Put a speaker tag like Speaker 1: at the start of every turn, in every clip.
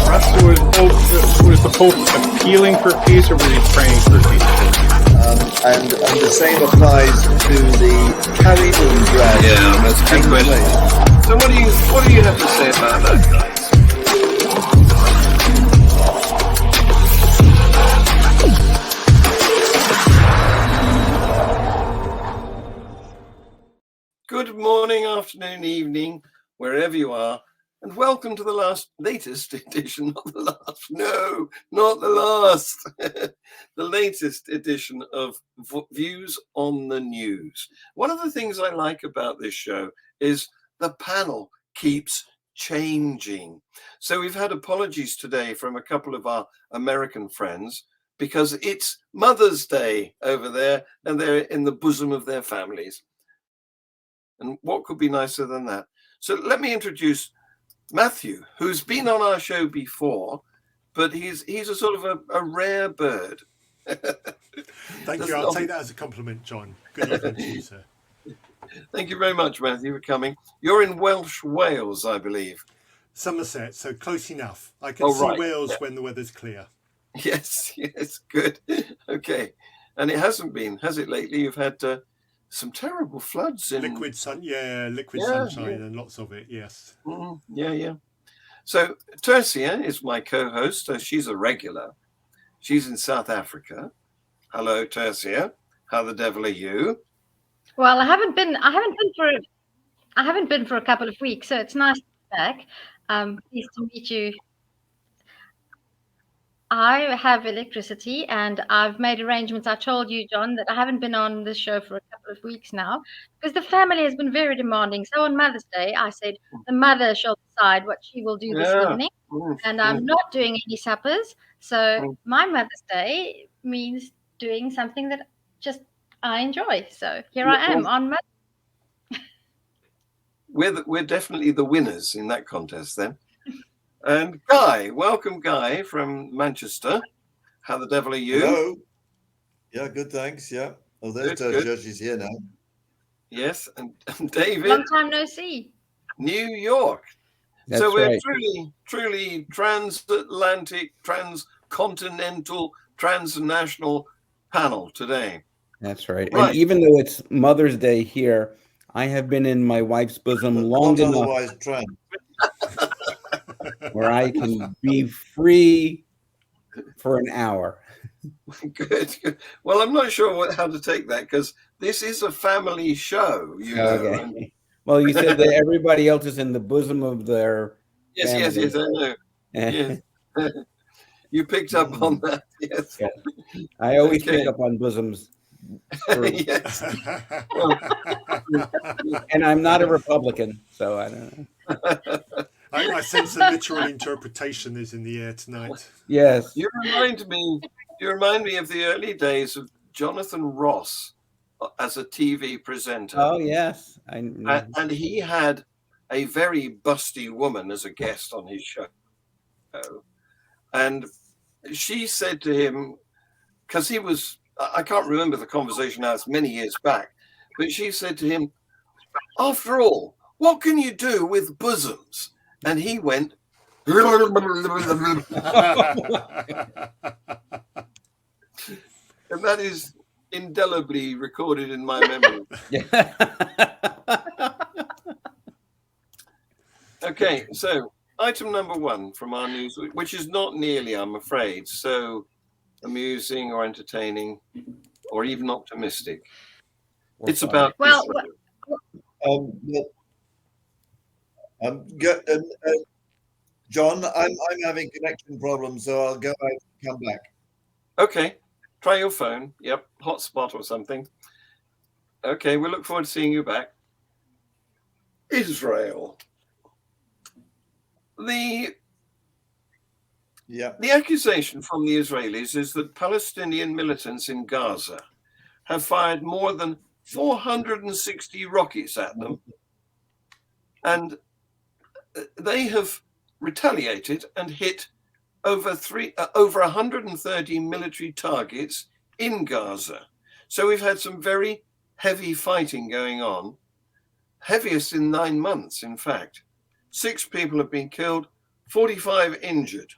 Speaker 1: Was the Pope appealing for peace, or was he praying for peace?
Speaker 2: And the same applies to the carry-on drag.
Speaker 3: Yeah, that's a good question. So what do you have to say about that, guys? Good morning, afternoon, evening, wherever you are, and welcome to the latest edition of the latest edition of Views on the News. One of the things I like about this show is the panel keeps changing. So we've had apologies today from a couple of our American friends because it's Mother's Day over there and they're in the bosom of their families. And what could be nicer than that? So let me introduce Matthew, who's been on our show before, but he's a sort of a rare bird.
Speaker 4: Thank you. I'll take that as a compliment, John. Good evening to you, sir.
Speaker 3: Thank you very much, Matthew, for coming. You're in Welsh Wales, I believe.
Speaker 4: Somerset, so close enough. I can see Wales when the weather's clear.
Speaker 3: Yes, good. Okay. And it hasn't been, has it, lately? You've had some terrible floods in
Speaker 4: liquid sunshine and lots of it. Yes.
Speaker 3: Yeah. So Tersia is my co-host. So she's a regular. She's in South Africa. Hello, Tersia. How the devil are you?
Speaker 5: Well, I haven't been for a couple of weeks, so it's nice to be back. Pleased to meet you. I have electricity and I've made arrangements. I told you, John, that I haven't been on this show for a couple of weeks now because the family has been very demanding. So on Mother's Day, I said the mother shall decide what she will do this evening. And I'm not doing any suppers. So my Mother's Day means doing something that just I enjoy. So here I am on Mother's
Speaker 3: Day. We're definitely the winners in that contest then. And Guy, welcome, Guy, from Manchester. How the devil are you?
Speaker 2: Hello. Yeah, good, thanks. Yeah. Oh, there's Tersia. She's here now.
Speaker 3: Yes, and David.
Speaker 5: Long time no see.
Speaker 3: New York.
Speaker 6: That's
Speaker 3: so we're
Speaker 6: right.
Speaker 3: truly transatlantic, transcontinental, transnational panel today.
Speaker 6: That's right. And even though it's Mother's Day here, I have been in my wife's bosom long enough.
Speaker 2: Otherwise trans.
Speaker 6: Where I can be free for an hour.
Speaker 3: Good. Well, I'm not sure how to take that because this is a family show.
Speaker 6: Okay. Well, you said that everybody else is in the bosom of their
Speaker 3: Yes, I know. Yes. You picked up on that, yes.
Speaker 6: Yeah. I always pick up on bosoms.
Speaker 3: Yes.
Speaker 6: And I'm not a Republican, so I don't know.
Speaker 4: I sense the literal interpretation is in the air tonight.
Speaker 6: Yes.
Speaker 3: You remind me of the early days of Jonathan Ross as a TV presenter.
Speaker 6: Oh, yes. I know.
Speaker 3: And he had a very busty woman as a guest on his show. And she said to him, because I can't remember the conversation now, it's many years back, but she said to him, after all, what can you do with bosoms? And he went, and that is indelibly recorded in my memory. Okay, so item number 1 from our news, which is not nearly, I'm afraid, so amusing or entertaining or even optimistic. It's about
Speaker 2: John, I'm having connection problems, so I'll go out and come back.
Speaker 3: Okay, try your phone. Yep, hotspot or something. Okay, we look forward to seeing you back. Israel. The accusation from the Israelis is that Palestinian militants in Gaza have fired more than 460 rockets at them, and they have retaliated and hit over 130 military targets in Gaza. So we've had some very heavy fighting going on, heaviest in 9 months, in fact. 6 people have been killed, 45 injured,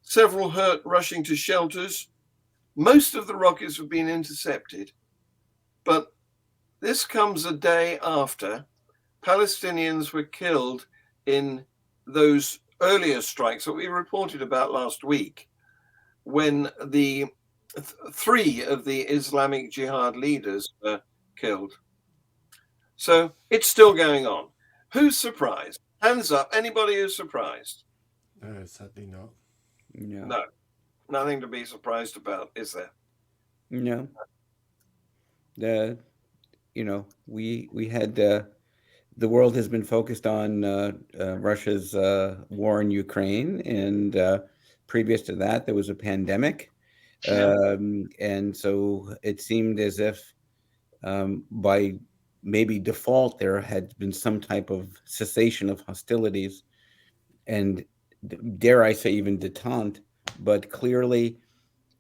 Speaker 3: several hurt rushing to shelters. Most of the rockets have been intercepted, but this comes a day after Palestinians were killed in those earlier strikes that we reported about last week, when the three of the Islamic Jihad leaders were killed. So it's still going on. Who's surprised? Hands up. Anybody who's surprised?
Speaker 4: No, sadly not.
Speaker 3: No, nothing to be surprised about, is there?
Speaker 6: No. We had the world has been focused on Russia's war in Ukraine, and previous to that, there was a pandemic, and so it seemed as if by maybe default there had been some type of cessation of hostilities, and dare I say even detente, but clearly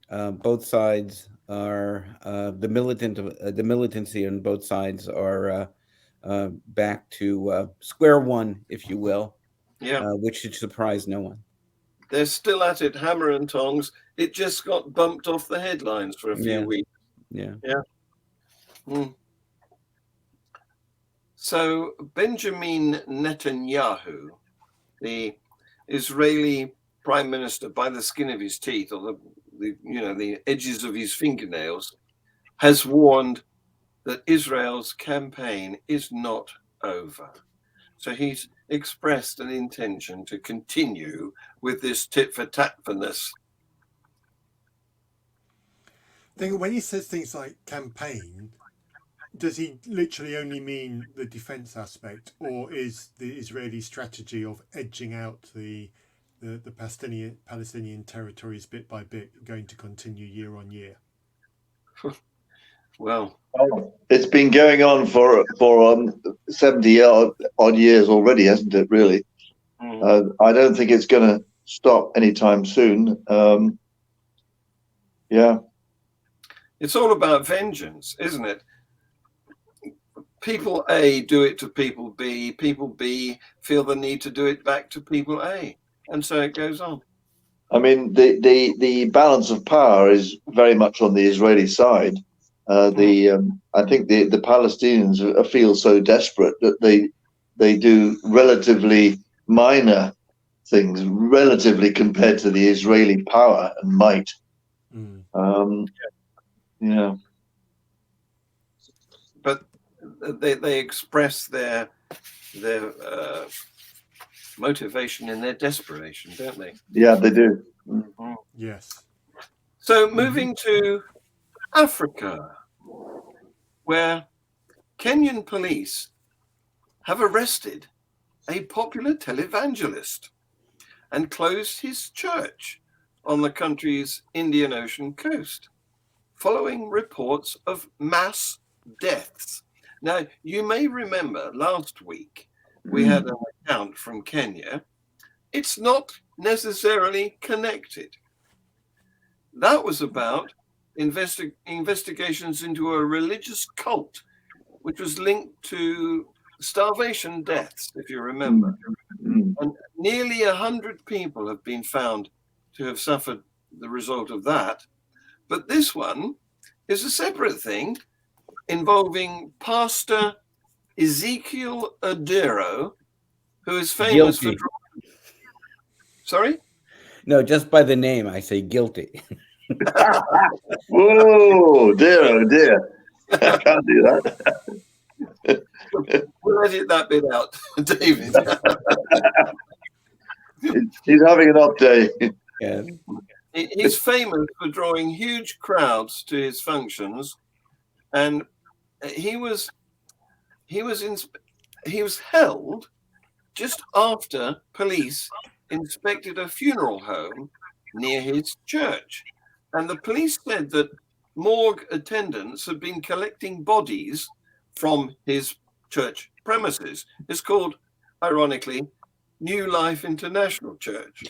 Speaker 6: both sides are the militancy on both sides are back to square one, if you will, which should surprise no one.
Speaker 3: They're still at it, hammer and tongs. It just got bumped off the headlines for a few weeks.
Speaker 6: Yeah.
Speaker 3: So Benjamin Netanyahu, the Israeli prime minister, by the skin of his teeth or the edges of his fingernails, has warned that Israel's campaign is not over. So he's expressed an intention to continue with this tit for tat-for-ness.
Speaker 4: When he says things like campaign, does he literally only mean the defense aspect, or is the Israeli strategy of edging out the Palestinian territories bit by bit going to continue year on year?
Speaker 3: Well,
Speaker 2: it's been going on for 70 odd years already, hasn't it? Really, I don't think it's going to stop anytime soon.
Speaker 3: It's all about vengeance, isn't it? People A do it to people B. People B feel the need to do it back to people A, and so it goes on.
Speaker 2: I mean, the balance of power is very much on the Israeli side. I think the Palestinians feel so desperate that they do relatively minor things, relatively compared to the Israeli power and might.
Speaker 3: But they express their motivation in their desperation, don't they?
Speaker 2: Yeah, they do.
Speaker 4: Yes.
Speaker 3: So moving to Africa, where Kenyan police have arrested a popular televangelist and closed his church on the country's Indian Ocean coast, following reports of mass deaths. Now, you may remember last week we had an account from Kenya. It's not necessarily connected. That was about investigations into a religious cult, which was linked to starvation deaths, if you remember. And nearly 100 people have been found to have suffered the result of that. But this one is a separate thing involving Pastor Ezekiel Odero, who is famous
Speaker 6: Guilty.
Speaker 3: for... Sorry?
Speaker 6: No, just by the name, I say guilty.
Speaker 2: Whoa, dear, oh dear. I can't do that.
Speaker 3: We'll edit that bit out, David.
Speaker 2: He's having an off day.
Speaker 6: Yeah.
Speaker 3: He's famous for drawing huge crowds to his functions, and he was held just after police inspected a funeral home near his church, and the police said that morgue attendants had been collecting bodies from his church premises. It's called, ironically, New Life International Church.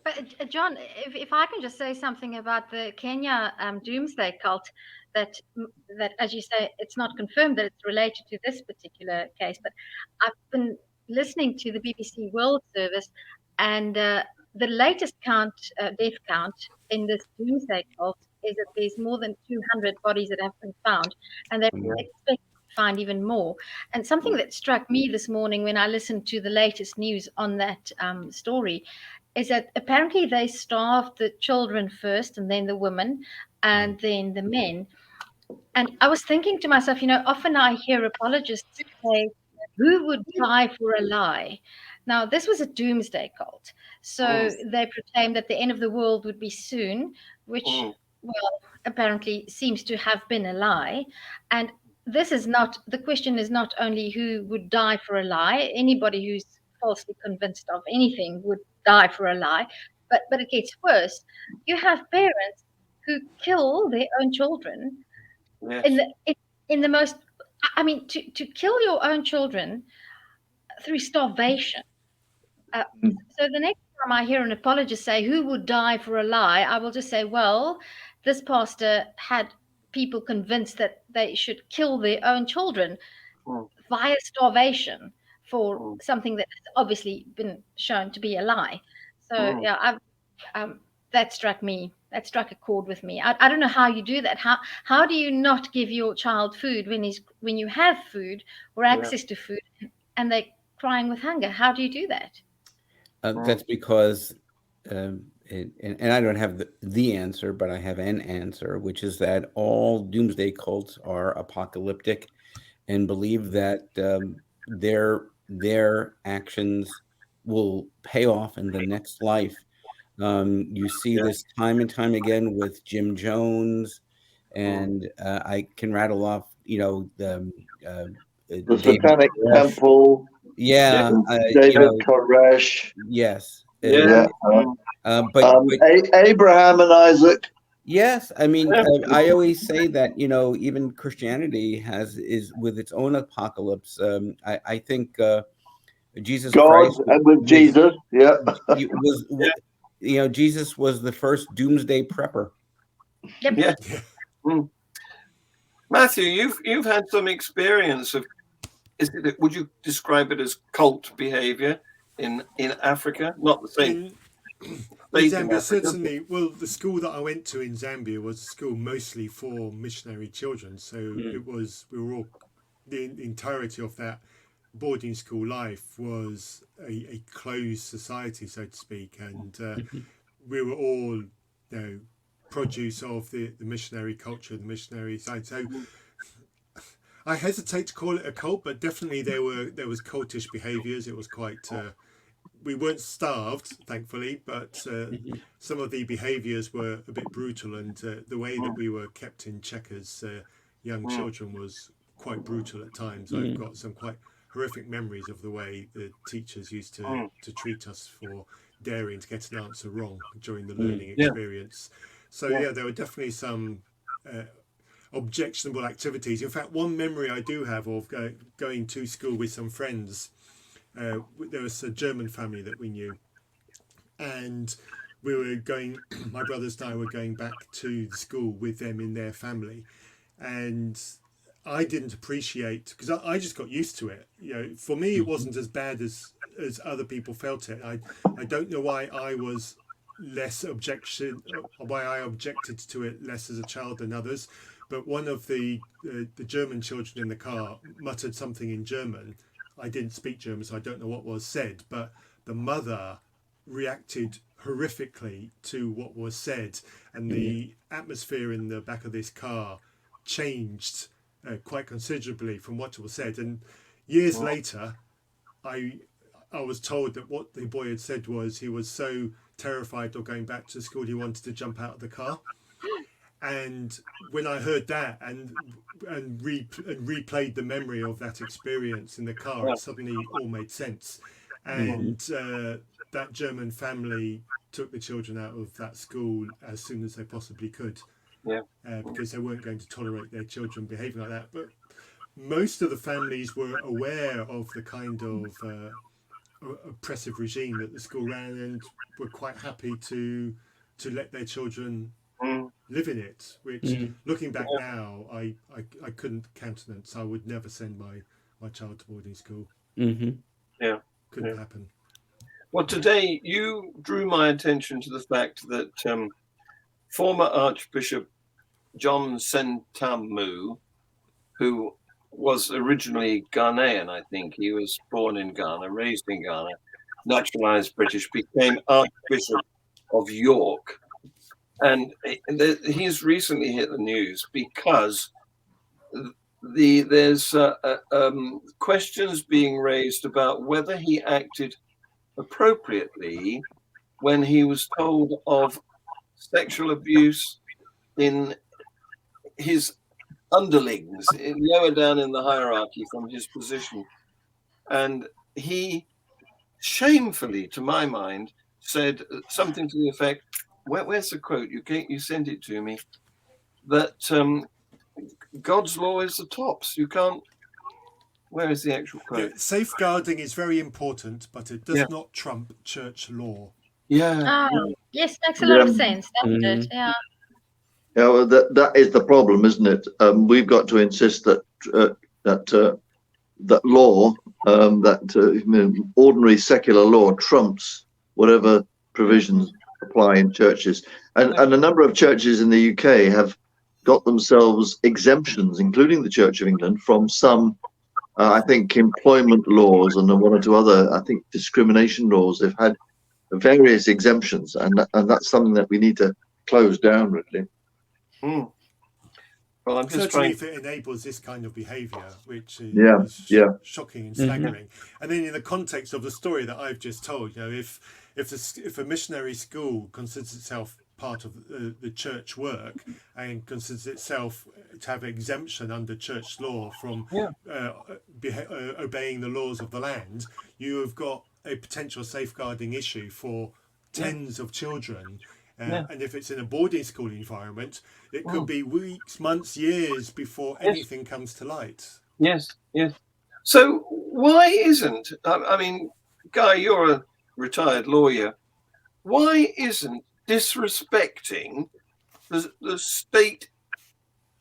Speaker 5: But John, if I can just say something about the Kenya doomsday cult, that, as you say, it's not confirmed that it's related to this particular case, but I've been listening to the BBC World Service, and the latest death count in this doomsday cult is that there's more than 200 bodies that have been found, and they expect to find even more. And something that struck me this morning when I listened to the latest news on that story is that apparently they starved the children first, and then the women, and then the men. And I was thinking to myself, often I hear apologists say, who would die for a lie? Now, this was a doomsday cult. So they proclaimed that the end of the world would be soon, which, well, apparently seems to have been a lie. And the question is not only who would die for a lie, anybody who's falsely convinced of anything would die for a lie, but it gets worse. You have parents who kill their own children in
Speaker 3: Yes.
Speaker 5: the most, I mean, to kill your own children through starvation. So the next time I hear an apologist say, who would die for a lie, I will just say, well, this pastor had people convinced that they should kill their own children via starvation for something that has obviously been shown to be a lie. So yeah, that struck me. That struck a chord with me. I don't know how you do that. How do you not give your child food when you have food or access to food and they're crying with hunger? How do you do that?
Speaker 6: That's because, and I don't have the answer, but I have an answer, which is that all doomsday cults are apocalyptic and believe that their actions will pay off in the next life. You see this time and time again with Jim Jones, and I can rattle off, the
Speaker 2: Satanic Temple.
Speaker 6: Yeah,
Speaker 2: David Koresh.
Speaker 6: Yes.
Speaker 2: But Abraham and Isaac.
Speaker 6: Yes, I mean, I always say that even Christianity is with its own apocalypse. I think Jesus Christ
Speaker 2: and with Jesus,
Speaker 6: Jesus was the first doomsday prepper.
Speaker 5: Yep.
Speaker 3: Yeah. Matthew, you've had some experience of. Would you describe it as cult behavior in Africa? Not the same.
Speaker 4: In Zambia, certainly. Well, the school that I went to in Zambia was a school mostly for missionary children. So we were all, the entirety of that boarding school life was a closed society, so to speak, and we were all, produce of the missionary culture, the missionary side. So I hesitate to call it a cult, but definitely there was cultish behaviours. It was quite. We weren't starved, thankfully, but some of the behaviours were a bit brutal, and the way that we were kept in check as young children was quite brutal at times. I've got some quite horrific memories of the way the teachers used to treat us for daring to get an answer wrong during the learning experience. So there were definitely some objectionable activities. In fact, one memory I do have of going to school with some friends. There was a German family that we knew, and we were going. My brothers and I were going back to the school with them in their family, and I didn't appreciate, because I just got used to it. For me, it wasn't as bad as other people felt it. I don't know why I was why I objected to it less as a child than others. But one of the German children in the car muttered something in German. I didn't speak German, so I don't know what was said. But the mother reacted horrifically to what was said, and the atmosphere in the back of this car changed quite considerably from what was said. And years later, I was told that what the boy had said was he was so terrified of going back to school he wanted to jump out of the car. And when I heard that and replayed the memory of that experience in the car, it suddenly all made sense. And that German family took the children out of that school as soon as they possibly could, because they weren't going to tolerate their children behaving like that. But most of the families were aware of the kind of oppressive regime that the school ran, and were quite happy to let their children living it, which looking back now, I couldn't countenance. I would never send my child to boarding school.
Speaker 3: Yeah.
Speaker 4: Couldn't happen.
Speaker 3: Well, today you drew my attention to the fact that former Archbishop John Sentamu, who was originally Ghanaian, I think. He was born in Ghana, raised in Ghana, naturalized British, became Archbishop of York. And he's recently hit the news because there's questions being raised about whether he acted appropriately when he was told of sexual abuse in his underlings, lower down in the hierarchy from his position. And he shamefully, to my mind, said something to the effect, where's the quote? You sent it to me, that God's law is the tops. You can't. Where is the actual quote?
Speaker 4: Yeah, safeguarding is very important, but it does not trump church law.
Speaker 3: Yeah.
Speaker 5: Yes, makes a lot of sense, doesn't it? Yeah.
Speaker 2: Yeah, well, that is the problem, isn't it? We've got to insist that that law, ordinary secular law, trumps whatever provisions apply in churches. And a number of churches in the UK have got themselves exemptions, including the Church of England, from some, I think, employment laws and one or two other, I think, discrimination laws. They've had various exemptions, and that's something that we need to close down, really.
Speaker 3: Well, I'm just
Speaker 4: certainly
Speaker 3: trying...
Speaker 4: if it enables this kind of behaviour, which is shocking and staggering. And then in the context of the story that I've just told, if a missionary school considers itself part of the church work and considers itself to have exemption under church law from obeying the laws of the land, you have got a potential safeguarding issue for tens of children. And if it's in a boarding school environment, it could be weeks, months, years before anything comes to light.
Speaker 3: Yes. So why isn't, I mean, Guy, you're a retired lawyer. Why isn't disrespecting the state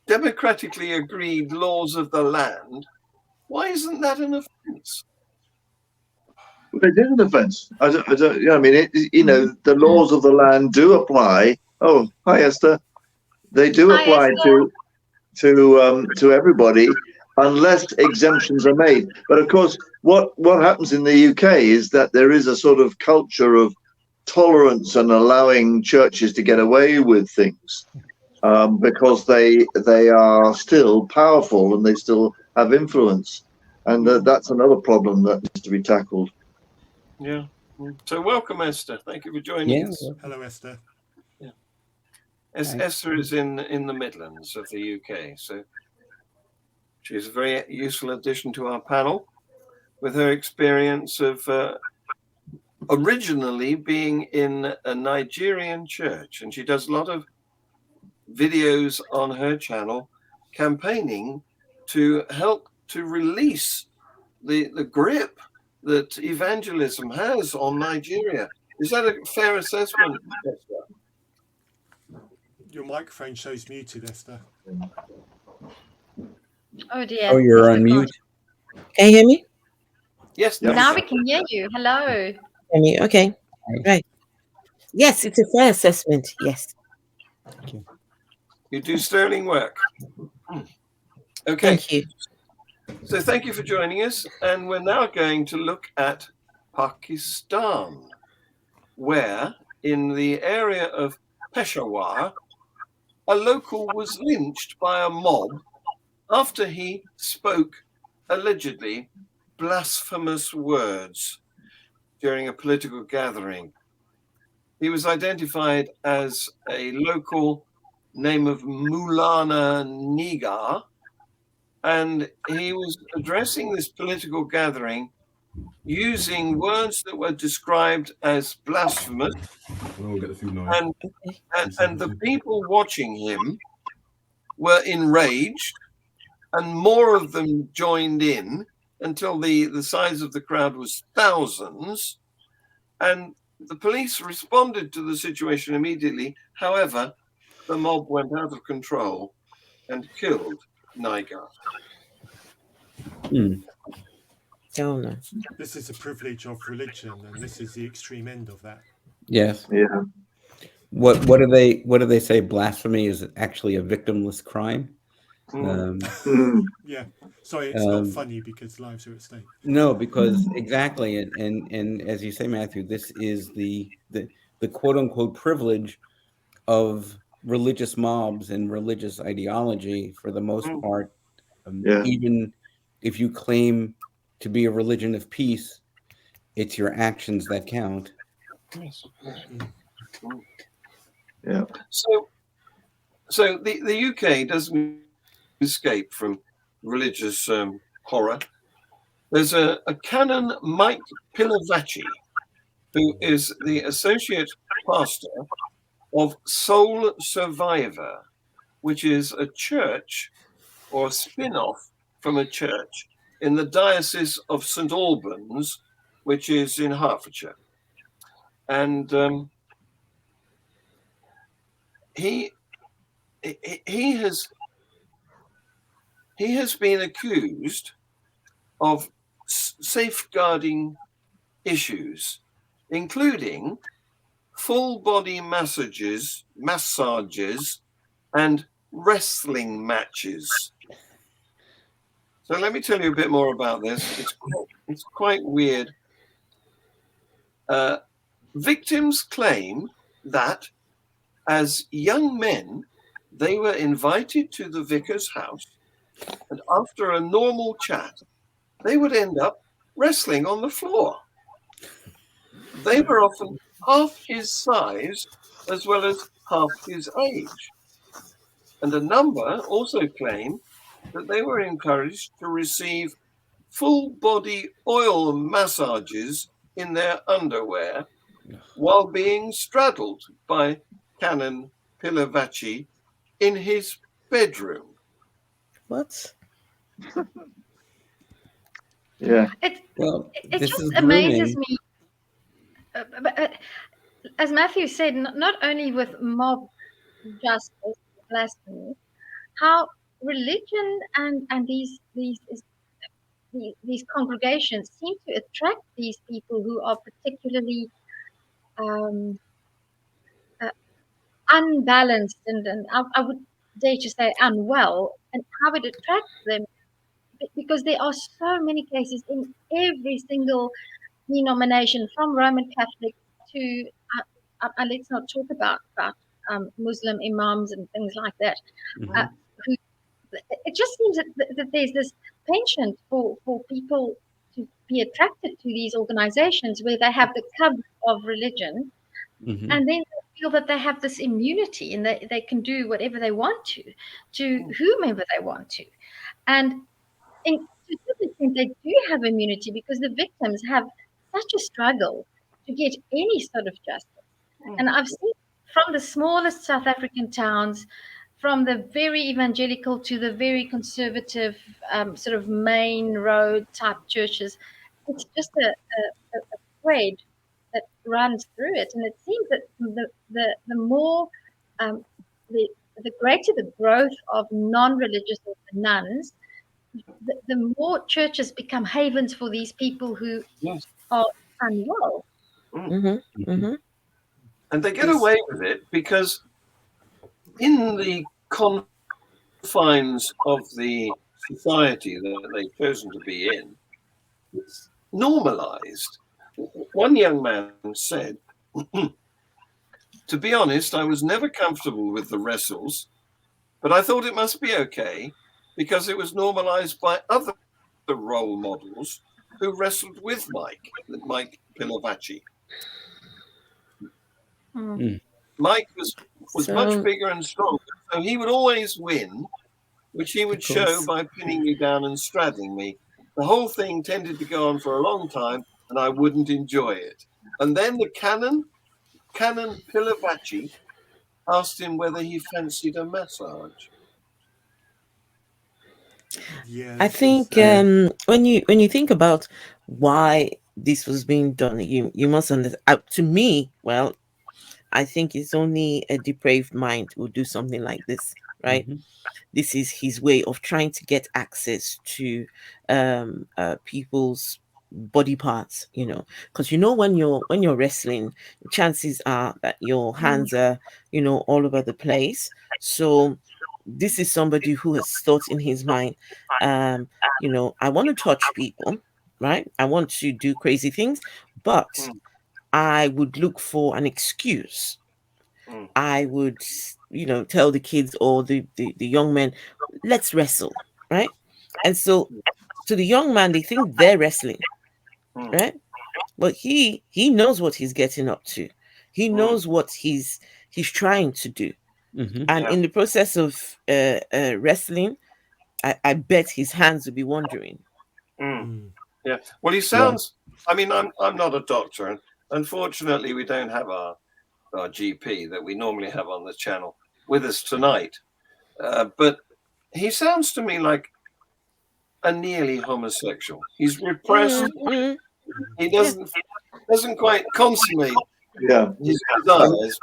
Speaker 3: democratically agreed laws of the land, why isn't that an offence?
Speaker 2: It is an offence. I don't. I mean, the laws of the land do apply. Oh, hi, Esther. They do apply to everybody, unless exemptions are made. But of course, what happens in the UK is that there is a sort of culture of tolerance and allowing churches to get away with things because they are still powerful and they still have influence, and that's another problem that needs to be tackled.
Speaker 3: Yeah. So welcome, Esther. Thank you for joining us.
Speaker 4: Hello, Esther.
Speaker 3: Yeah. Esther is in the Midlands of the UK, so she's a very useful addition to our panel with her experience of originally being in a Nigerian church, and she does a lot of videos on her channel campaigning to help to release the grip that evangelism has on Nigeria. Is that a fair assessment, Esther?
Speaker 4: Your microphone shows muted, Esther.
Speaker 5: Oh dear.
Speaker 6: Oh, you're on mute.
Speaker 7: Can you hear me?
Speaker 3: Yes.
Speaker 5: Now we can hear you. Hello.
Speaker 7: Hear me? Okay. Right. Yes, it's a fair assessment. Yes.
Speaker 6: Thank you.
Speaker 3: You do sterling work. Okay.
Speaker 7: Thank you.
Speaker 3: So thank you for joining us. And we're now going to look at Pakistan, where in the area of Peshawar, a local was lynched by a mob after he spoke allegedly blasphemous words during a political gathering. He was identified as a local name of Maulana Nigar, and he was addressing this political gathering using words that were described as blasphemous. And the people watching him were enraged, and more of them joined in until the size of the crowd was thousands. And the police responded to the situation immediately. However, the mob went out of control and killed Nigar.
Speaker 7: Oh no.
Speaker 4: This is a privilege of religion, and this is the extreme end of that.
Speaker 6: Yes.
Speaker 2: Yeah.
Speaker 6: What do they say? Blasphemy is actually a victimless crime.
Speaker 4: Yeah. Sorry, it's not funny because lives are at stake.
Speaker 6: No, because exactly, and as you say, Matthew, this is the quote unquote privilege of religious mobs and religious ideology for the most part. Even if you claim to be a religion of peace, it's your actions that count.
Speaker 2: Yeah.
Speaker 3: So the UK doesn't escape from religious horror. There's a canon, Mike Pilavachi, who is the associate pastor of Soul Survivor, which is a church or a spin-off from a church in the Diocese of St. Albans, which is in Hertfordshire. And he has been accused of safeguarding issues, including full body massages, and wrestling matches. So let me tell you a bit more about this. It's quite weird. Victims claim that as young men, they were invited to the vicar's house, and after a normal chat, they would end up wrestling on the floor. They were often half his size as well as half his age. And a number also claim that they were encouraged to receive full body oil massages in their underwear while being straddled by Canon Pilavachi in his bedroom.
Speaker 7: What?
Speaker 2: Yeah.
Speaker 5: It just amazes me. But as Matthew said, not only with mob justice, blasphemy, how religion and these congregations seem to attract these people who are particularly unbalanced and I would dare to say unwell, and how it attracts them, because there are so many cases in every single denomination, from Roman Catholic to let's not talk about Muslim imams and things like that. Who, it just seems that there's this penchant for people to be attracted to these organizations where they have the cover of religion, and then they feel that they have this immunity and they can do whatever they want to whomever they want to. And to some extent, they do have immunity because the victims have such a struggle to get any sort of justice. And I've seen from the smallest South African towns, from the very evangelical to the very conservative sort of main road type churches, it's just a thread that runs through it. And it seems that the more, the greater the growth of non-religious or the nuns, the more churches become havens for these people who are unwell.
Speaker 3: And they get away with it because in the confines of the society that they've chosen to be in, it's normalized. One young man said, to be honest, I was never comfortable with the wrestles, but I thought it must be okay because it was normalized by other role models who wrestled with Mike Pilavachi. Mike was much bigger and stronger, so he would always win, which he would show by pinning me down and straddling me. The whole thing tended to go on for a long time, and I wouldn't enjoy it. And then the Canon Pilavachi asked him whether he fancied a massage.
Speaker 4: Yeah,
Speaker 7: I think when you think about why this was being done, you must understand. To me, well, I think it's only a depraved mind who do something like this, right?
Speaker 6: Mhm.
Speaker 7: This is his way of trying to get access to people's body parts, because when you're wrestling, chances are that your hands are all over the place. So this is somebody who has thought in his mind, I want to touch people, right? I want to do crazy things, but I would look for an excuse. I would, tell the kids or the young men, let's wrestle, right? And so to the young man, they think they're wrestling, right? But he knows what he's getting up to. He knows what he's trying to do.
Speaker 6: Mhm.
Speaker 7: And in the process of wrestling, I bet his hands will be wandering.
Speaker 3: Yeah. Well, he sounds. I mean, I'm not a doctor, and unfortunately, we don't have our GP that we normally have on the channel with us tonight. But he sounds to me like a nearly homosexual. He's repressed. He doesn't quite consummate
Speaker 2: Yeah.
Speaker 3: his desires.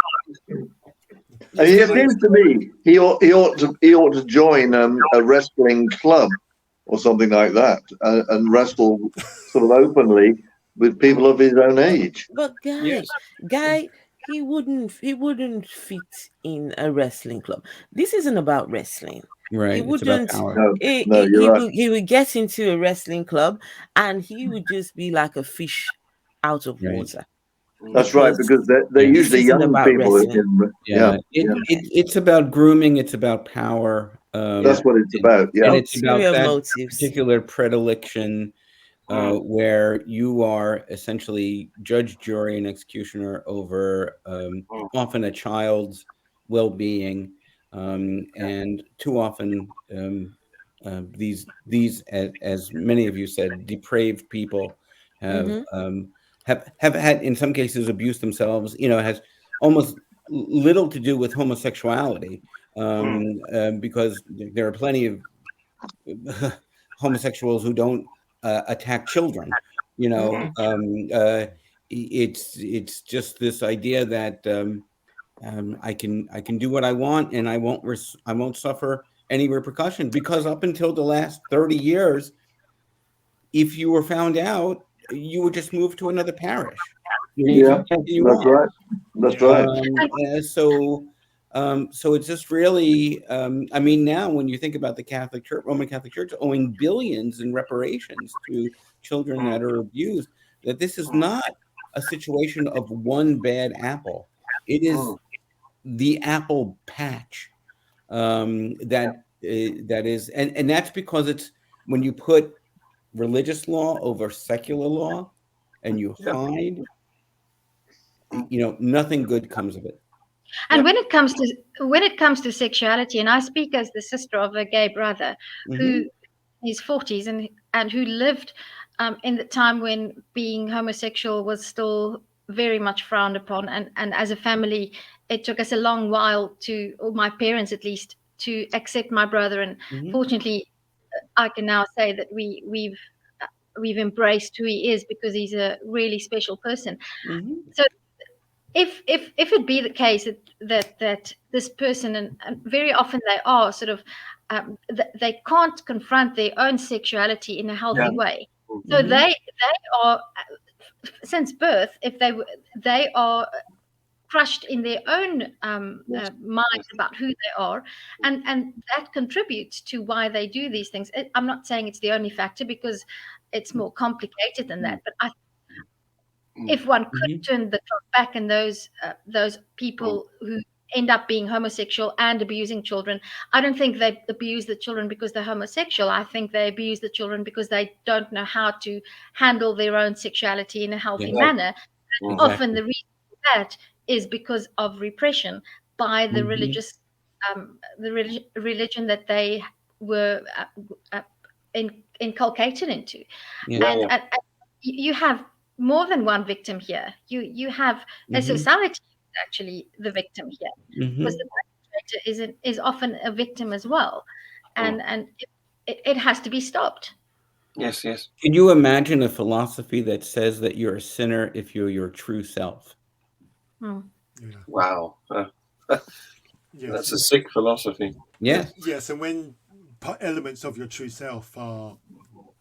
Speaker 2: And it seems to me he ought to join a wrestling club or something like that, and wrestle sort of openly with people of his own age.
Speaker 7: But guy, he wouldn't fit in a wrestling club. This isn't about wrestling.
Speaker 6: Right.
Speaker 7: He
Speaker 6: It's about
Speaker 7: wouldn't.
Speaker 6: power.
Speaker 2: No, you're right.
Speaker 7: He would get into a wrestling club, and he would just be like a fish out of
Speaker 6: Right.
Speaker 7: water.
Speaker 2: That's right, because they're
Speaker 7: This
Speaker 2: usually
Speaker 7: isn't
Speaker 2: young
Speaker 7: about
Speaker 2: people.
Speaker 7: wrestling.
Speaker 6: It's about grooming. It's about power.
Speaker 2: That's what it's about. Yeah.
Speaker 6: And it's about
Speaker 7: Ulterior
Speaker 6: that
Speaker 7: motives.
Speaker 6: particular predilection where you are essentially judge, jury, and executioner over often a child's well-being, and too often these as many of you said, depraved people have had in some cases abused themselves. It has almost little to do with homosexuality, because there are plenty of homosexuals who don't attack children. It's just this idea that I can do what I want, and I won't suffer any repercussion, because up until the last 30 years, if you were found out, you would just move to another parish.
Speaker 2: That's right. That's right.
Speaker 6: So it's just really, I mean, now when you think about the Catholic Church, Roman Catholic Church owing billions in reparations to children that are abused, that this is not a situation of one bad apple. It is the apple patch that is, and that's because it's when you put religious law over secular law and you hide, nothing good comes of it.
Speaker 5: And when it comes to sexuality, and I speak as the sister of a gay brother who is 40s and who lived in the time when being homosexual was still very much frowned upon, and as a family, it took us a long while or my parents at least, to accept my brother. And fortunately, I can now say that we've embraced who he is, because he's a really special person. So if it be the case that this person, and very often they are sort of they can't confront their own sexuality in a healthy way, so they are, since birth, if they are crushed in their own minds about who they are, and that contributes to why they do these things. I'm not saying it's the only factor, because it's more complicated than that, but if one could turn the clock back, and those people who end up being homosexual and abusing children, I don't think they abuse the children because they're homosexual. I think they abuse the children because they don't know how to handle their own sexuality in a healthy manner. Exactly. Often the reason for that is because of repression by the religious religion that they were inculcated into. And you have more than one victim here. You have a society actually the victim here, because the perpetrator is often a victim as well, and it has to be stopped.
Speaker 3: Yes.
Speaker 6: Can you imagine a philosophy that says that you're a sinner if you're your true self?
Speaker 4: Yeah.
Speaker 3: Wow.
Speaker 4: Yes.
Speaker 3: That's a sick philosophy.
Speaker 6: Yes.
Speaker 4: Yes, and when elements of your true self are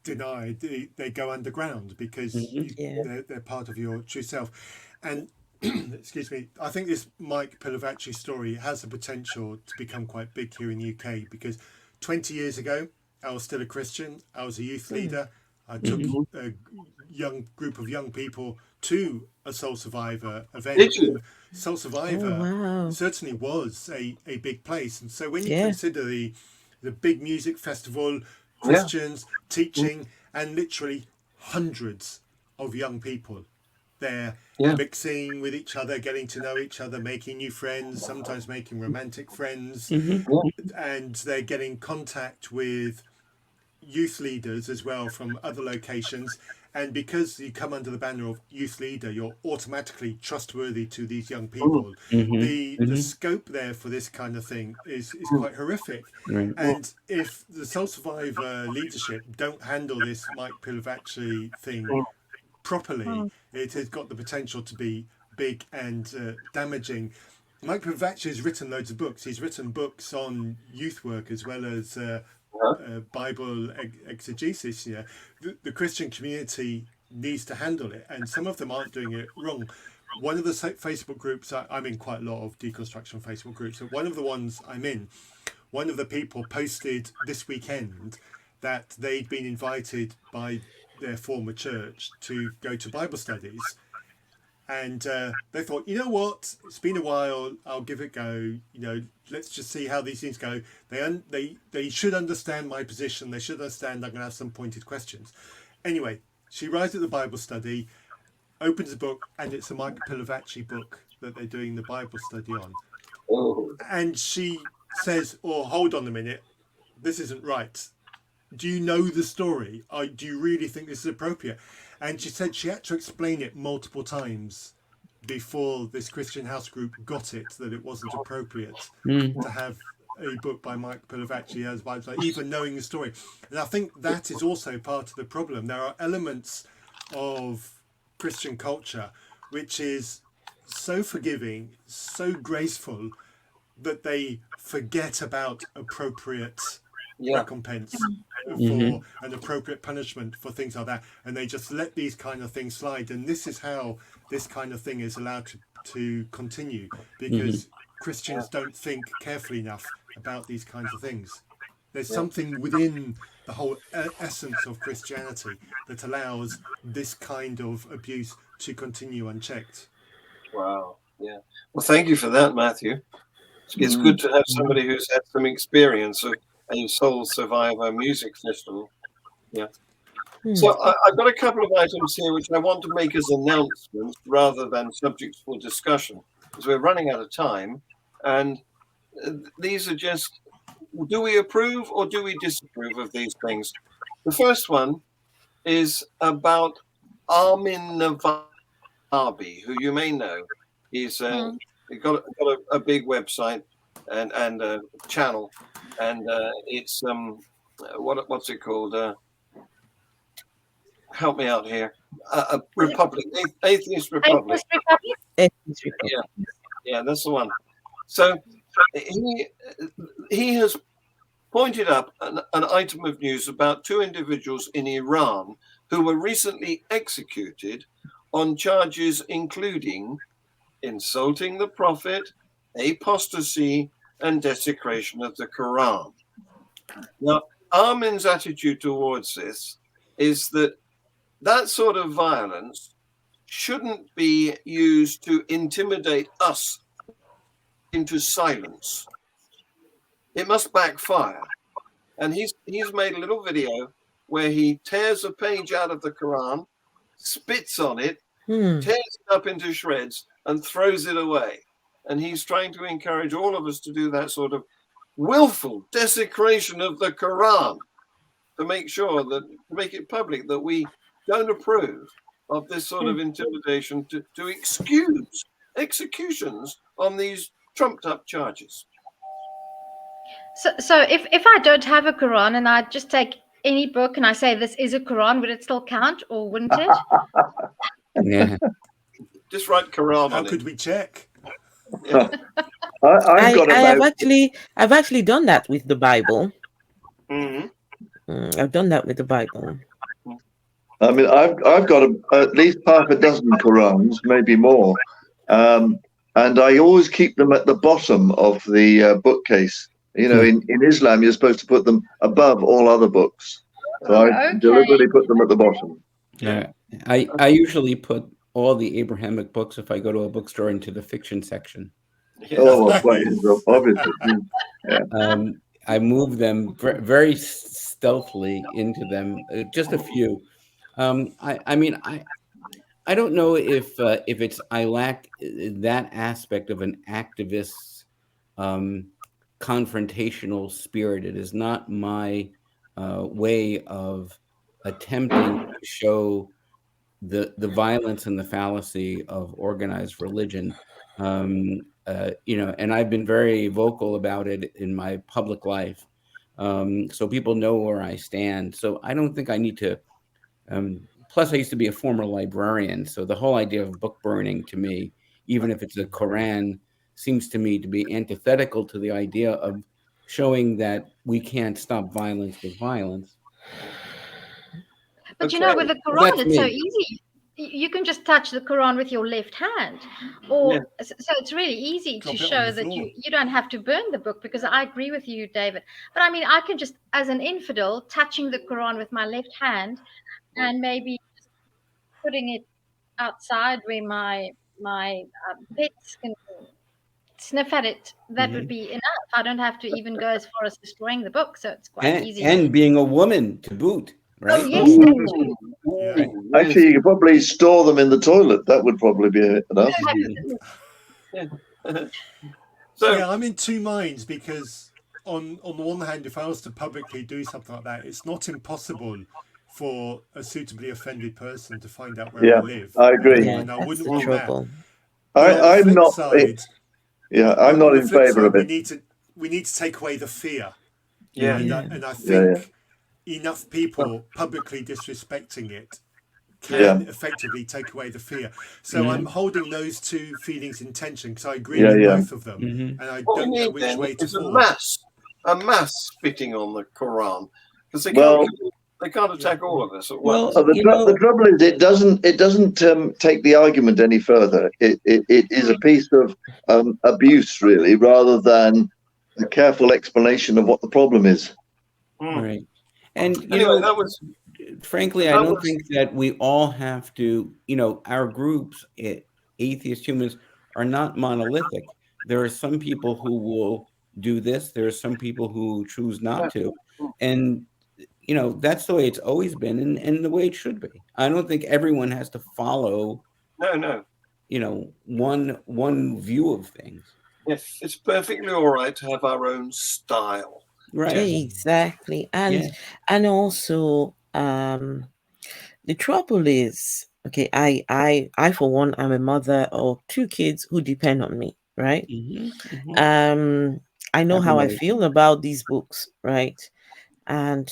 Speaker 4: denied, they go underground because they're part of your true self. And excuse me, I think this Mike Pilavachi story has the potential to become quite big here in the UK, because 20 years ago I was still a Christian. I was a youth leader. I took a young group of young people to a Soul Survivor event.
Speaker 3: Did you?
Speaker 4: And Soul Survivor certainly was a big place. And so when you consider the big music festival, Christians teaching, and literally hundreds of young people there mixing with each other, getting to know each other, making new friends, sometimes making romantic friends, and they're getting contact with youth leaders as well from other locations. And because you come under the banner of youth leader, you're automatically trustworthy to these young people. The scope there for this kind of thing is quite horrific. And if the Soul Survivor leadership don't handle this Mike Pilavachi thing properly, it has got the potential to be big and damaging. Mike Pilavachi has written loads of books. He's written books on youth work as well as Bible exegesis. Yeah, the Christian community needs to handle it, and some of them aren't doing it wrong. One of the Facebook groups, I'm in quite a lot of deconstruction Facebook groups, and one of the ones I'm in, one of the people posted this weekend that they'd been invited by their former church to go to Bible studies. And they thought, you know what, it's been a while, I'll give it a go, let's just see how these things go. They should understand my position, they should understand I'm going to have some pointed questions. Anyway, she arrives at the Bible study, opens the book, and it's a Mike Pilavachi book that they're doing the Bible study on. And she says, hold on a minute, this isn't right. Do you know the story? Do you really think this is appropriate? And she said she had to explain it multiple times before this Christian house group got it, that it wasn't appropriate to have a book by Mike Pilavachi as Bible, even knowing the story. And I think that is also part of the problem. There are elements of Christian culture which is so forgiving, so graceful, that they forget about appropriate recompense for an appropriate punishment for things like that, and they just let these kind of things slide. And this is how this kind of thing is allowed to continue, because Christians don't think carefully enough about these kinds of things. There's something within the whole essence of Christianity that allows this kind of abuse to continue unchecked.
Speaker 3: Wow. Yeah. Well, thank you for that, Matthew. It's good to have somebody who's had some experience of a Soul Survivor music festival. Yeah. So I've got a couple of items here which I want to make as announcements rather than subjects for discussion, because we're running out of time. And these are just, do we approve or do we disapprove of these things? The first one is about Armin Navabi, who you may know. He's got a big website and a channel, and it's what's it called? Help me out here. Republic, Atheist Republic.
Speaker 7: Atheist Republic.
Speaker 3: Yeah, that's the one. So he has pointed up an item of news about two individuals in Iran who were recently executed on charges including insulting the Prophet, apostasy, and desecration of the Quran. Now, Armin's attitude towards this is that sort of violence shouldn't be used to intimidate us into silence. It must backfire. And he's made a little video where he tears a page out of the Quran, spits on it, tears it up into shreds, and throws it away. And he's trying to encourage all of us to do that sort of willful desecration of the Quran, to make sure that, to make it public that we don't approve of this sort of intimidation to excuse executions on these trumped up charges.
Speaker 5: So if I don't have a Quran and I just take any book and I say this is a Quran, would it still count or wouldn't it?
Speaker 6: Yeah.
Speaker 3: Just write Quran
Speaker 4: How
Speaker 3: on
Speaker 4: could
Speaker 3: it.
Speaker 4: we check?
Speaker 2: I've got
Speaker 7: I've actually done that with the Bible.
Speaker 3: Mm-hmm.
Speaker 7: I've done that with the Bible.
Speaker 2: I mean, I've got at least half a dozen Qurans, maybe more, and I always keep them at the bottom of the bookcase. You know, in Islam, you're supposed to put them above all other books. So I deliberately put them at the bottom.
Speaker 6: Yeah, I usually put all the Abrahamic books, if I go to a bookstore, into the fiction section.
Speaker 3: Yeah.
Speaker 2: Oh, well, obviously. Yeah.
Speaker 6: I move them very stealthily into them, just a few. I mean, I don't know if it's I lack that aspect of an activist's confrontational spirit. It is not my way of attempting to show the violence and the fallacy of organized religion. You know, and I've been very vocal about it in my public life, so people know where I stand. So I don't think I need to. Plus, I used to be a former librarian, so the whole idea of book burning to me, even if it's the Quran, seems to me to be antithetical to the idea of showing that we can't stop violence with violence.
Speaker 5: But you know, with the Quran,
Speaker 6: That's
Speaker 5: it's
Speaker 6: me.
Speaker 5: so easy. You can just touch the Quran with your left hand, or so it's really easy to show that you don't have to burn the book. Because I agree with you, David. But I mean, I can just, as an infidel, touching the Quran with my left hand, and maybe just putting it outside where my pets can sniff at it. That would be enough. I don't have to even go as far as destroying the book. So it's quite easy.
Speaker 6: And being a woman to boot, right?
Speaker 5: Oh yes, that's true.
Speaker 4: Yeah.
Speaker 2: Actually, you could probably store them in the toilet. That would probably be enough.
Speaker 3: So
Speaker 4: yeah, I'm in two minds, because on the one hand, if I was to publicly do something like that, it's not impossible for a suitably offended person to find out where I live.
Speaker 2: I agree.
Speaker 7: Yeah,
Speaker 4: And I
Speaker 7: that's
Speaker 4: wouldn't
Speaker 7: the
Speaker 4: want
Speaker 7: trouble.
Speaker 4: that.
Speaker 2: I'm not.
Speaker 4: Side,
Speaker 2: I'm not in favour of it.
Speaker 4: We need to take away the fear.
Speaker 3: Yeah.
Speaker 4: And I think enough people publicly disrespecting it can effectively take away the fear. So I'm holding those two feelings in tension, because I agree with both of them, and I
Speaker 3: what
Speaker 4: don't
Speaker 3: we
Speaker 4: know
Speaker 3: need
Speaker 4: which
Speaker 3: then
Speaker 4: way to
Speaker 3: is
Speaker 4: fall.
Speaker 3: a mass spitting on the Quran, because they can't attack all of us at once.
Speaker 2: The trouble is, it doesn't take the argument any further. It is a piece of abuse, really, rather than a careful explanation of what the problem is.
Speaker 6: Right. And
Speaker 3: Anyway, that was.
Speaker 6: Frankly, I don't think that we all have to, our groups, atheist humans, are not monolithic. There are some people who will do this. There are some people who choose not to. And, that's the way it's always been, and the way it should be. I don't think everyone has to follow, one view of things.
Speaker 3: Yes, it's perfectly all right to have our own style.
Speaker 6: Right.
Speaker 7: Exactly. And also, the trouble is, okay, I for one, I'm a mother of 2 kids who depend on me, right? I know how I feel about these books, right? And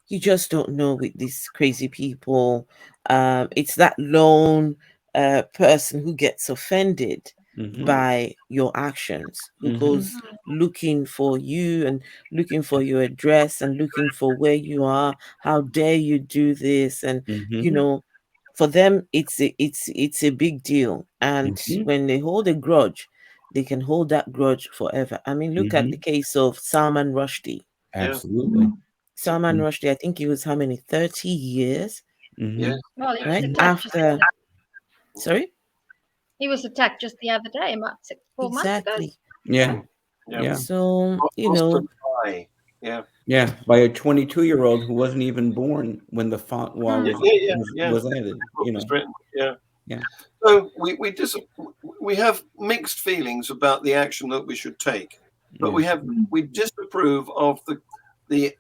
Speaker 7: you just don't know with these crazy people. It's that lone person who gets offended by your actions, who goes looking for you and looking for your address and looking for where you are. How dare you do this? And for them, it's a big deal. And when they hold a grudge, they can hold that grudge forever. I mean, look at the case of Salman Rushdie.
Speaker 6: Absolutely.
Speaker 7: Salman Rushdie, I think he was how many? 30 years?
Speaker 3: Yeah.
Speaker 5: Well,
Speaker 7: right after. Sorry?
Speaker 5: He was attacked just the other day, 4 months ago.
Speaker 6: Yeah.
Speaker 7: So,
Speaker 3: Yeah,
Speaker 6: by a 22-year-old who wasn't even born when the fatwa was added.
Speaker 3: Yeah. So we have mixed feelings about the action that we should take, but we disapprove of the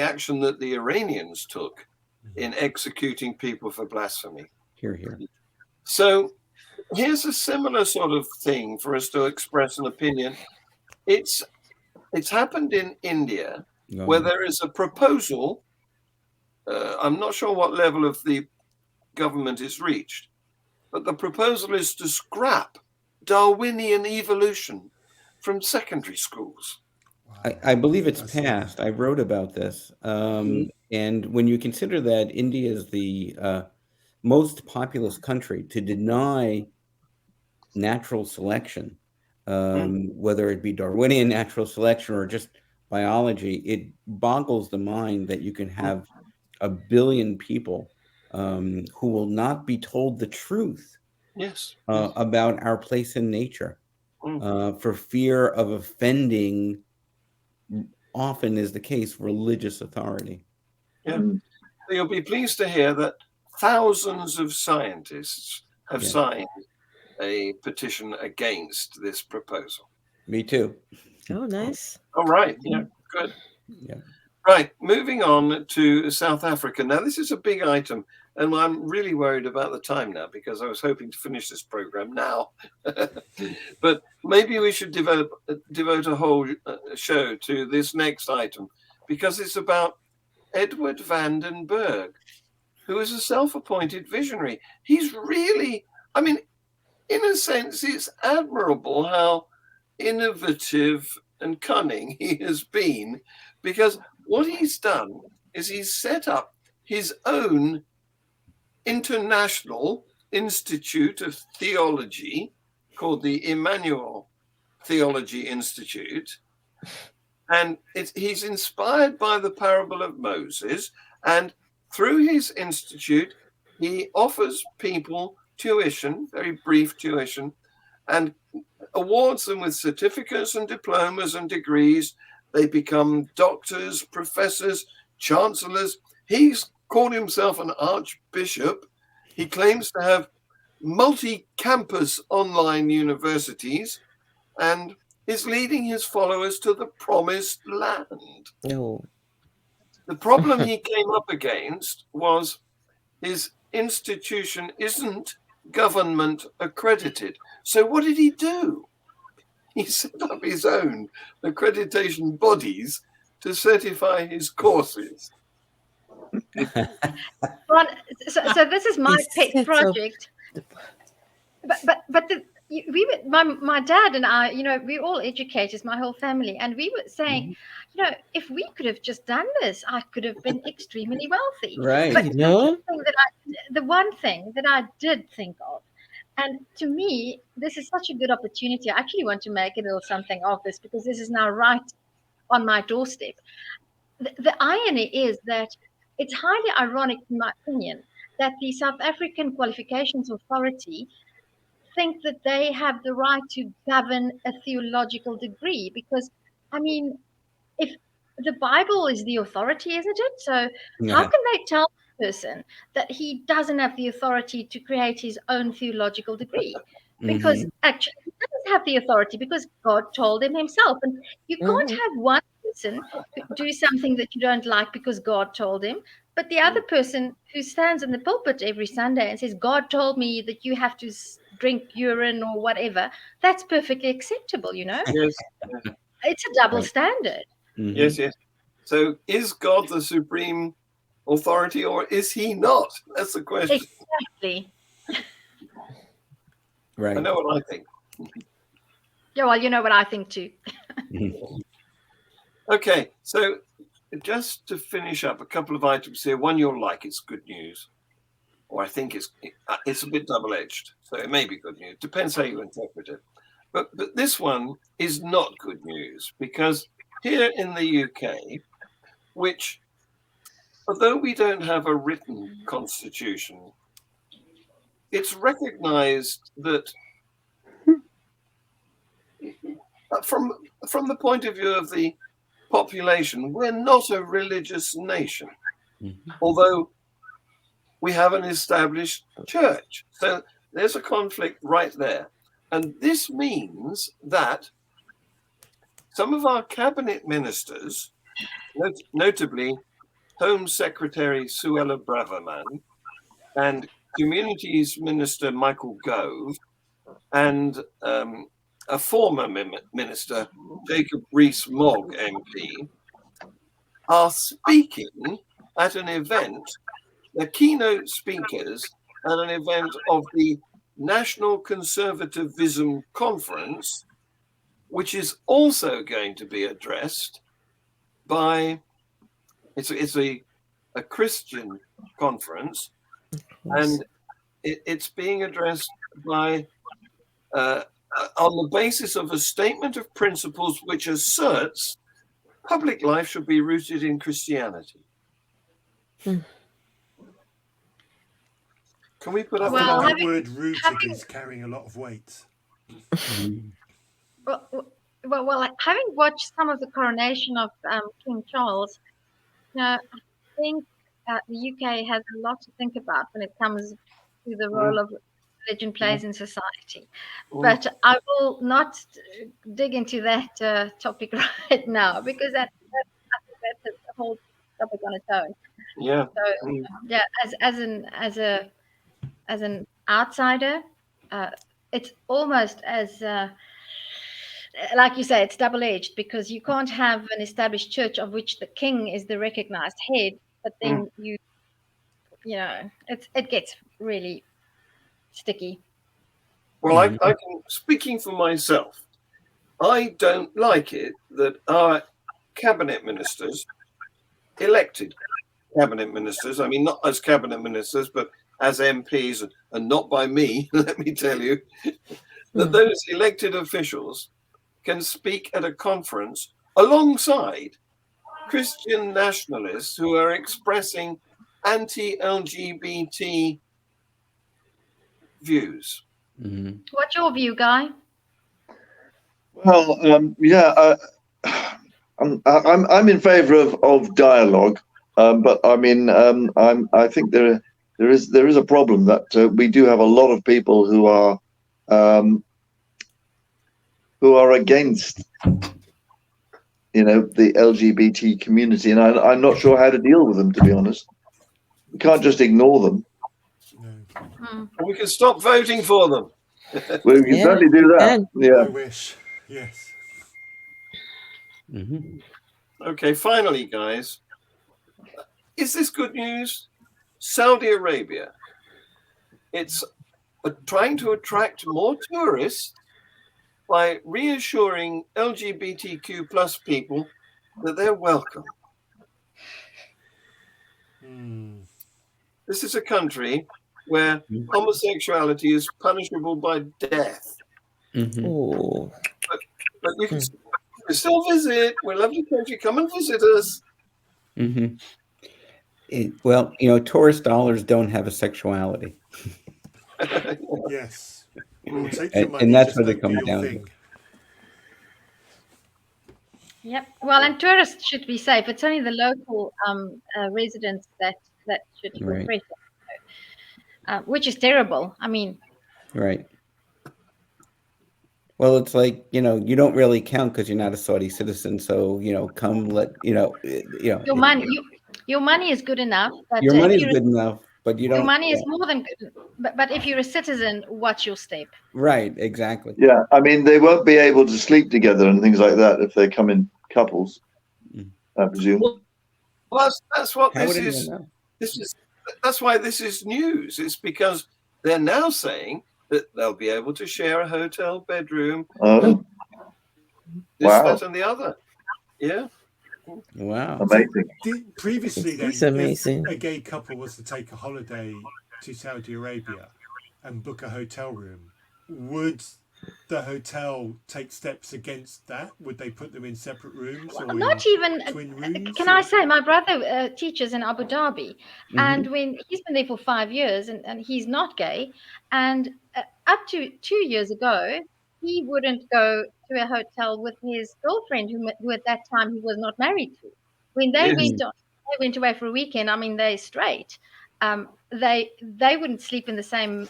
Speaker 3: action that the Iranians took in executing people for blasphemy.
Speaker 6: Here.
Speaker 3: So here's a similar sort of thing for us to express an opinion. It's happened in India, where there is a proposal. I'm not sure what level of the government is reached, but the proposal is to scrap Darwinian evolution from secondary schools?
Speaker 6: I believe it's passed. I wrote about this. And when you consider that India is the most populous country, to deny natural selection, whether it be Darwinian natural selection or just biology, it boggles the mind that you can have 1 billion people who will not be told the truth about our place in nature for fear of offending, often is the case, religious authority.
Speaker 3: Yeah. So you'll be pleased to hear that thousands of scientists have signed a petition against this proposal.
Speaker 6: Me too.
Speaker 7: Oh, nice.
Speaker 3: All right. Yeah, good.
Speaker 6: Yeah.
Speaker 3: Right. Moving on to South Africa. Now, this is a big item, and I'm really worried about the time now because I was hoping to finish this program now. But maybe we should devote a whole show to this next item because it's about Edward van den Berg, who is a self-appointed visionary. He's really, I mean, in a sense, it's admirable how innovative and cunning he has been, because what he's done is he's set up his own international institute of theology called the Emmanuel Theology Institute. And he's inspired by the parable of Moses. And through his institute, he offers people tuition, very brief tuition, and awards them with certificates and diplomas and degrees. They become doctors, professors, chancellors. He's called himself an archbishop. He claims to have multi-campus online universities and is leading his followers to the promised land.
Speaker 7: No.
Speaker 3: The problem he came up against was his institution isn't government accredited. So what did he do? He set up his own accreditation bodies to certify his courses.
Speaker 5: Well, so this is my pet project. But my dad and I, we're all educators, my whole family, and we were saying, if we could have just done this, I could have been extremely wealthy.
Speaker 6: Right.
Speaker 5: But the one thing that I did think of, and to me, this is such a good opportunity. I actually want to make a little something of this because this is now right on my doorstep. The irony is that it's highly ironic, in my opinion, that the South African Qualifications Authority think that they have the right to govern a theological degree. Because, I mean, if the Bible is the authority, isn't it? So how can they tell a person that he doesn't have the authority to create his own theological degree? Because actually he doesn't have the authority because God told him himself. And you can't have one person do something that you don't like because God told him, but the other person who stands in the pulpit every Sunday and says, God told me that you have to drink urine or whatever, that's perfectly acceptable,
Speaker 3: Yes.
Speaker 5: It's a double standard.
Speaker 3: Yes. So is God the supreme authority or is he not? That's the question.
Speaker 5: Exactly.
Speaker 6: Right.
Speaker 3: I know what I think.
Speaker 5: Yeah, well, you know what I think too.
Speaker 3: Okay, so just to finish up, a couple of items here. One you'll like, it's good news. Or I think it's a bit double-edged, so it may be good news. Depends how you interpret it. But this one is not good news because here in the UK, which, although we don't have a written constitution, it's recognized that from the point of view of the population, we're not a religious nation, although we have an established church. So there's a conflict right there. And this means that some of our cabinet ministers, notably Home Secretary Suella Braverman and Communities Minister Michael Gove, and a former minister, Jacob Rees-Mogg MP, are speaking at an event, they're keynote speakers at an event of the National Conservatism Conference, which is also going to be addressed by, it's a Christian conference, and it's being addressed by on the basis of a statement of principles which asserts public life should be rooted in Christianity. Can we put up
Speaker 4: Well,
Speaker 3: with
Speaker 4: the word rooted is carrying a lot of weight.
Speaker 5: Well, having watched some of the coronation of King Charles, I think the UK has a lot to think about when it comes to the role of religion plays in society. But I will not dig into that topic right now, because I think that's a whole topic on its own.
Speaker 3: Yeah.
Speaker 5: So yeah, as an outsider, it's almost as like you say, it's double-edged, because you can't have an established church of which the king is the recognized head, but then you know, it gets really sticky.
Speaker 3: Well, I can, speaking for myself, I don't like it that our cabinet ministers, elected cabinet ministers, I mean, not as cabinet ministers, but as MPs, and not by me, let me tell you, that those elected officials can speak at a conference alongside Christian nationalists who are expressing anti-LGBT views.
Speaker 5: What's your view, Guy?
Speaker 2: Well, I'm in favour of dialogue, but I mean, I think there is a problem that we do have a lot of people who are against, the LGBT community, and I'm not sure how to deal with them, to be honest. We can't just ignore them.
Speaker 3: We can stop voting for them.
Speaker 2: We can certainly do that. Yeah.
Speaker 4: I wish. Yes.
Speaker 3: Okay, finally, guys, is this good news? Saudi Arabia, it's trying to attract more tourists by reassuring LGBTQ plus people that they're welcome. This is a country where homosexuality is punishable by death. But you can still visit. We're a lovely country. Come and visit us.
Speaker 6: Well, tourist dollars don't have a sexuality.
Speaker 4: Yes.
Speaker 6: And that's what it comes down to.
Speaker 5: Yep. Well, and tourists should be safe. It's only the local residents that should feel threatened, which is terrible. I mean.
Speaker 6: Right. Well, it's like, you don't really count because you're not a Saudi citizen. So, come
Speaker 5: your money is good enough. But
Speaker 6: your money is good enough, but you don't.
Speaker 5: Your money is more than good. But if you're a citizen, what's your step?
Speaker 6: Right. Exactly.
Speaker 2: Yeah. I mean, they won't be able to sleep together and things like that if they come in couples, I presume.
Speaker 3: Well, that's what this is. That's why this is news. It's because they're now saying that they'll be able to share a hotel bedroom. That, and the other. Yeah.
Speaker 6: Wow.
Speaker 2: Amazing.
Speaker 4: Previously,
Speaker 7: It's amazing.
Speaker 4: If a gay couple was to take a holiday to Saudi Arabia and book a hotel room, would the hotel take steps against that? Would they put them in separate rooms or
Speaker 5: not even
Speaker 4: twin rooms?
Speaker 5: Can I say, my brother teaches in Abu Dhabi, and when he's been there for 5 years, and he's not gay, and up to 2 years ago, he wouldn't go to a hotel with his girlfriend, who at that time he was not married to. When they went away for a weekend, I mean, they're straight. They wouldn't sleep in the same.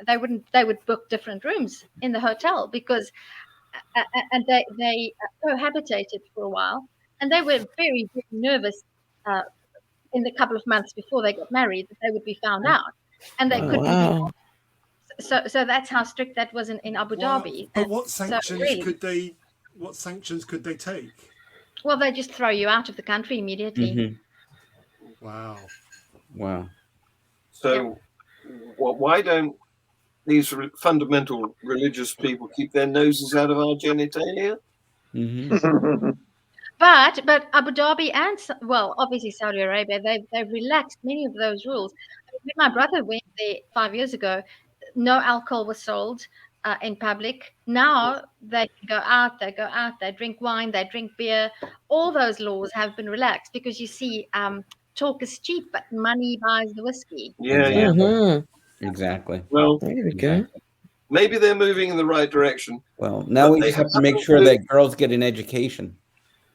Speaker 5: They would book different rooms in the hotel because, and they cohabitated for a while, and they were very, very nervous in the couple of months before they got married that they would be found out, and they couldn't.
Speaker 7: Wow.
Speaker 5: So that's how strict that was in Abu Dhabi.
Speaker 4: But what sanctions could they? What sanctions could they take?
Speaker 5: Well, they just throw you out of the country immediately.
Speaker 4: Wow.
Speaker 6: Wow.
Speaker 3: So, why don't these fundamental religious people keep their noses out of our genitalia.
Speaker 6: Mhm.
Speaker 5: But Abu Dhabi and obviously Saudi Arabia, they've relaxed many of those rules. When my brother went there 5 years ago, no alcohol was sold in public. Now they go out, they drink wine, they drink beer. All those laws have been relaxed because you see, talk is cheap, but money buys the whiskey.
Speaker 3: Yeah,
Speaker 6: Exactly.
Speaker 3: yeah.
Speaker 7: Mm-hmm.
Speaker 6: Exactly.
Speaker 3: Well,
Speaker 7: There we go.
Speaker 6: Exactly.
Speaker 3: maybe they're moving in the right direction.
Speaker 6: Well, now
Speaker 3: But
Speaker 6: we
Speaker 3: they
Speaker 6: just have to
Speaker 3: haven't
Speaker 6: make sure
Speaker 3: moved-
Speaker 6: that girls get an education.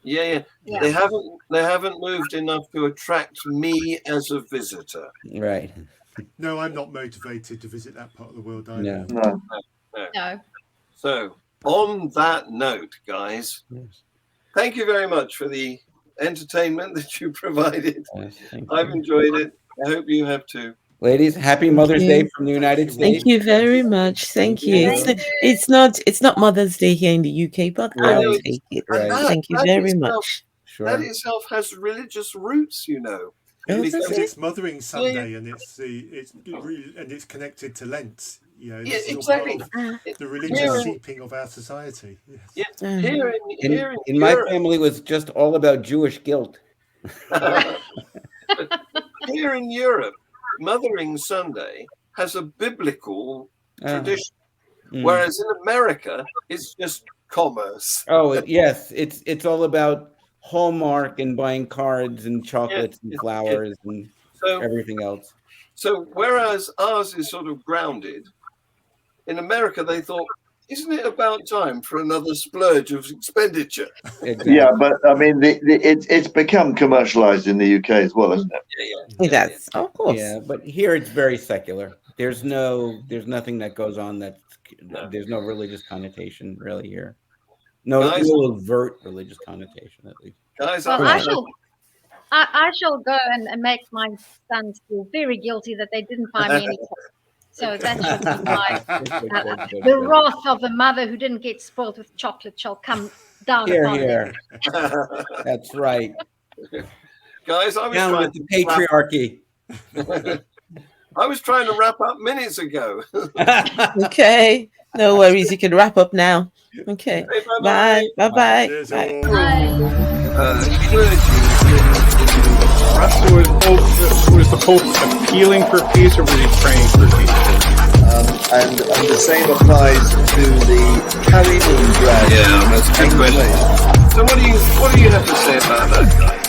Speaker 3: Yeah. They haven't moved enough to attract me as a visitor.
Speaker 6: Right.
Speaker 4: No, I'm not motivated to visit that part of the world either.
Speaker 6: No.
Speaker 5: No.
Speaker 3: So, on that note, guys,
Speaker 6: Yes.
Speaker 3: thank you very much for the entertainment that you provided.
Speaker 6: Yes, thank
Speaker 3: I've
Speaker 6: you.
Speaker 3: enjoyed it. I hope you have too.
Speaker 6: Ladies, happy Mother's
Speaker 7: you.
Speaker 6: Day from the United
Speaker 4: you.
Speaker 6: States.
Speaker 7: Thank you very much. Thank
Speaker 6: Thank
Speaker 7: you.
Speaker 6: you.
Speaker 7: It's not Mother's Day here in the UK, but I'll
Speaker 6: Right.
Speaker 7: take it.
Speaker 6: Right.
Speaker 7: Thank you
Speaker 3: That
Speaker 7: very
Speaker 3: itself-
Speaker 7: much.
Speaker 3: That
Speaker 6: Sure.
Speaker 3: itself has religious roots, you know.
Speaker 7: Oh,
Speaker 4: It's,
Speaker 7: does
Speaker 4: because
Speaker 7: it?
Speaker 4: it's Mothering Sunday, and it's connected to Lent. You know,
Speaker 3: Yeah,
Speaker 4: this is all
Speaker 3: exactly.
Speaker 4: part of the religious
Speaker 3: Here in-
Speaker 4: seeping of our society. Yes.
Speaker 3: Yeah,
Speaker 7: Mm.
Speaker 3: here
Speaker 6: In my
Speaker 3: Europe,
Speaker 6: family, it was just all about Jewish guilt.
Speaker 3: here in Europe, Mothering Sunday has a biblical tradition,
Speaker 6: Mm.
Speaker 3: whereas in America, it's just commerce.
Speaker 6: Yes, it's all about Hallmark and buying cards and chocolates and flowers and
Speaker 3: So,
Speaker 6: everything else.
Speaker 3: so whereas ours is sort of grounded, in America they thought, isn't it about time for another splurge of expenditure?
Speaker 6: Exactly.
Speaker 2: Yeah, but I mean, it's become commercialized in the UK as well, isn't it?
Speaker 7: It does, of course.
Speaker 6: Yeah, but here it's very secular. There's nothing that goes on there's no religious connotation really here. No overt religious connotation, at least.
Speaker 3: Guys,
Speaker 5: Well,
Speaker 3: I'm
Speaker 5: I shall go and make my sons feel very guilty that they didn't buy me any chocolate. So that should be my the wrath of a mother who didn't get spoiled with chocolate shall come down
Speaker 6: Here,
Speaker 5: upon them.
Speaker 6: here. That's right.
Speaker 3: guys, I was
Speaker 6: Down
Speaker 3: trying
Speaker 6: with the patriarchy.
Speaker 3: I was trying to wrap up minutes ago.
Speaker 7: Okay, no worries. You can wrap up now. Okay,
Speaker 3: Hey,
Speaker 7: bye, bye, bye.
Speaker 4: Cheers,
Speaker 7: Bye.
Speaker 4: all.
Speaker 1: Was the Pope appealing for peace, or was he praying for peace?
Speaker 2: And the same applies to the carrying and drag.
Speaker 3: Yeah, that's a good question. So what do you have to say about that, guys?